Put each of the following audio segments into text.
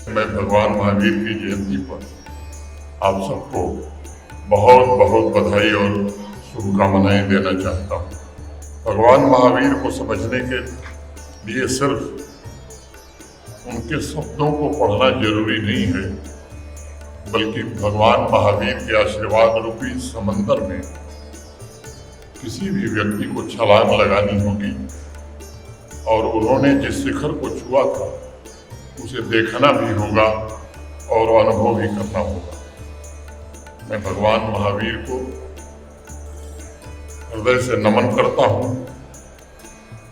मैं भगवान महावीर की जयंती पर आप सबको बहुत बहुत बधाई और शुभकामनाएं देना चाहता हूँ। भगवान महावीर को समझने के लिए सिर्फ उनके शब्दों को पढ़ना जरूरी नहीं है, बल्कि भगवान महावीर के आशीर्वाद रूपी समंदर में किसी भी व्यक्ति को छलांग लगानी होगी और उन्होंने जिस शिखर को छुआ था उसे देखना भी होगा और अनुभव भी करना होगा। मैं भगवान महावीर को हृदय से नमन करता हूँ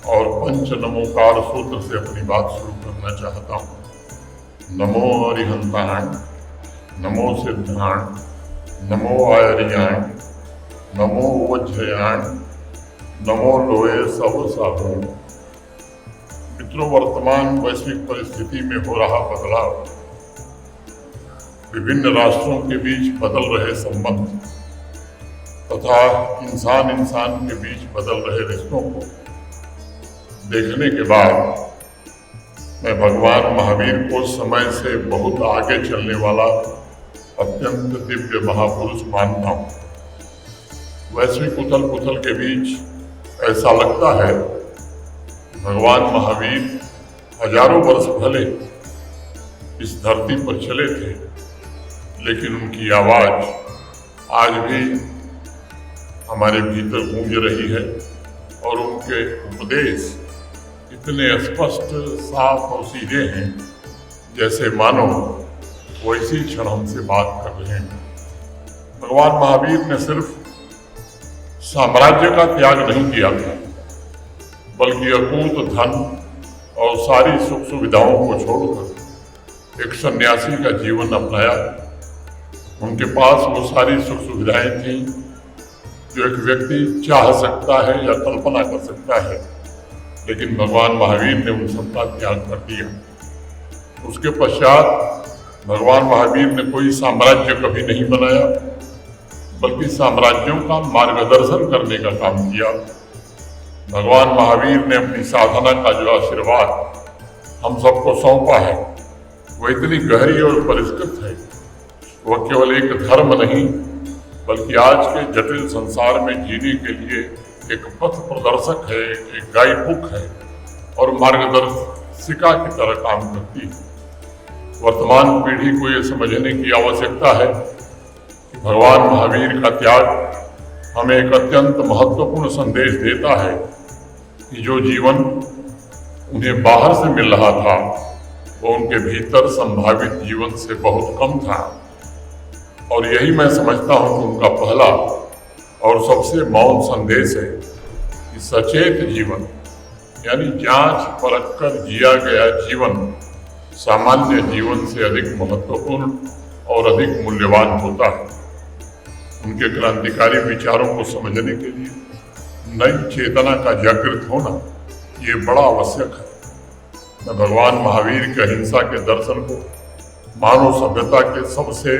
और पंच नमोकार सूत्र से अपनी बात शुरू करना चाहता हूँ। नमो अरिहंताण, नमो सिद्धाण, नमो आयरियाण, नमो वज्रयाण, नमो लोये सब साहू। मित्रों, वर्तमान वैश्विक परिस्थिति में हो रहा बदलाव, विभिन्न राष्ट्रों के बीच बदल रहे संबंध तथा इंसान के बीच बदल रहे रिश्तों को देखने के बाद मैं भगवान महावीर को समय से बहुत आगे चलने वाला अत्यंत दिव्य महापुरुष मानता हूँ। वैश्विक उथल पुथल के बीच ऐसा लगता है भगवान महावीर हजारों वर्ष भले इस धरती पर चले थे, लेकिन उनकी आवाज आज भी हमारे भीतर गूंज रही है और उनके उपदेश इतने स्पष्ट, साफ और सीधे हैं जैसे मानो वो इसी क्षण हमसे बात कर रहे हैं। भगवान महावीर ने सिर्फ साम्राज्य का त्याग नहीं किया था, बल्कि अकूत धन और सारी सुख सुविधाओं को छोड़कर एक सन्यासी का जीवन अपनाया। उनके पास वो सारी सुख सुविधाएं थीं जो एक व्यक्ति चाह सकता है या कल्पना कर सकता है, लेकिन भगवान महावीर ने उन सबका त्याग कर दिया। उसके पश्चात भगवान महावीर ने कोई साम्राज्य कभी नहीं बनाया, बल्कि साम्राज्यों का मार्गदर्शन करने का काम किया। भगवान महावीर ने अपनी साधना का जो आशीर्वाद हम सबको सौंपा है वह इतनी गहरी और परिष्कृत है। वह केवल एक धर्म नहीं, बल्कि आज के जटिल संसार में जीने के लिए एक पथ प्रदर्शक है, एक गाइड बुक है और मार्गदर्शिका की तरह काम करती है। वर्तमान पीढ़ी को ये समझने की आवश्यकता है कि भगवान महावीर का त्याग हमें एक अत्यंत महत्वपूर्ण संदेश देता है कि जो जीवन उन्हें बाहर से मिल रहा था वो उनके भीतर संभावित जीवन से बहुत कम था। और यही मैं समझता हूँ कि उनका पहला और सबसे मौन संदेश है कि सचेत जीवन यानी जांच परख कर जिया गया जीवन सामान्य जीवन से अधिक महत्वपूर्ण और अधिक मूल्यवान होता है। उनके क्रांतिकारी विचारों को समझने के लिए नई चेतना का जागृत होना ये बड़ा आवश्यक है। मैं भगवान महावीर के अहिंसा के दर्शन को मानव सभ्यता के सबसे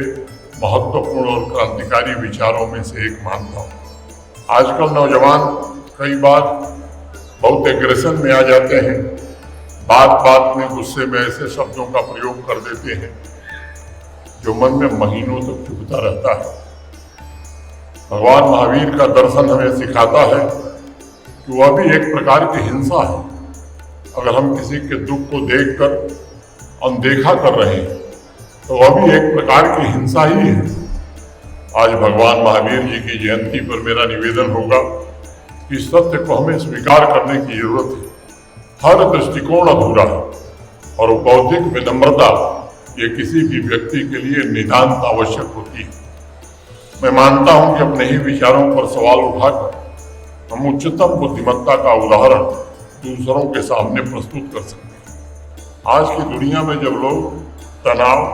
महत्वपूर्ण और क्रांतिकारी विचारों में से एक मानता हूँ। आजकल नौजवान कई बार बहुत एग्रेशन में आ जाते हैं, बात बात में गुस्से में ऐसे शब्दों का प्रयोग कर देते हैं जो मन में महीनों तक चुभता रहता है। भगवान महावीर का दर्शन हमें सिखाता है कि वह भी एक प्रकार की हिंसा है। अगर हम किसी के दुख को देखकर अनदेखा कर रहे हैं तो वह भी एक प्रकार की हिंसा ही है। आज भगवान महावीर जी की जयंती पर मेरा निवेदन होगा कि इस सत्य को हमें स्वीकार करने की जरूरत है। हर दृष्टिकोण अधूरा है और बौद्धिक विनम्रता ये किसी भी व्यक्ति के लिए नितांत आवश्यक होती है। मैं मानता हूं कि अपने ही विचारों पर सवाल उठाकर हम उच्चतम बुद्धिमत्ता का उदाहरण दूसरों के सामने प्रस्तुत कर सकते हैं। आज की दुनिया में जब लोग तनाव,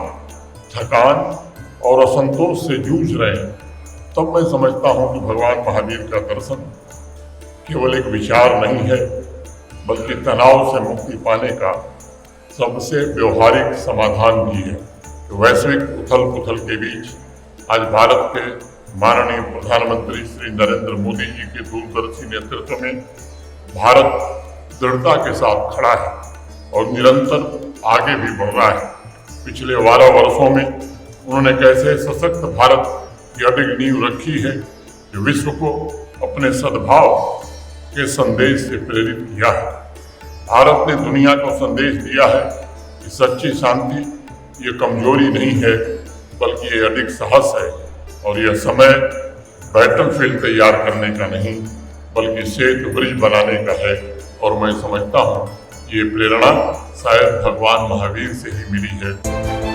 थकान और असंतोष से जूझ रहे हैं, तब मैं समझता हूं कि भगवान महावीर का दर्शन केवल एक विचार नहीं है, बल्कि तनाव से मुक्ति पाने का सबसे व्यवहारिक समाधान भी है। तो वैश्विक उथल पुथल के बीच आज भारत के माननीय प्रधानमंत्री श्री नरेंद्र मोदी जी के दूरदर्शी नेतृत्व में भारत दृढ़ता के साथ खड़ा है और निरंतर आगे भी बढ़ रहा है। पिछले 12 वर्षों में उन्होंने कैसे सशक्त भारत की अडिग नींव रखी है, जो विश्व को अपने सद्भाव के संदेश से प्रेरित किया है। भारत ने दुनिया को संदेश दिया है कि सच्ची शांति ये कमजोरी नहीं है, बल्कि ये अडिग साहस है, और यह समय बैटलफील्ड तैयार करने का नहीं, बल्कि सेतु ब्रिज बनाने का है। और मैं समझता हूँ ये प्रेरणा शायद भगवान महावीर से ही मिली है।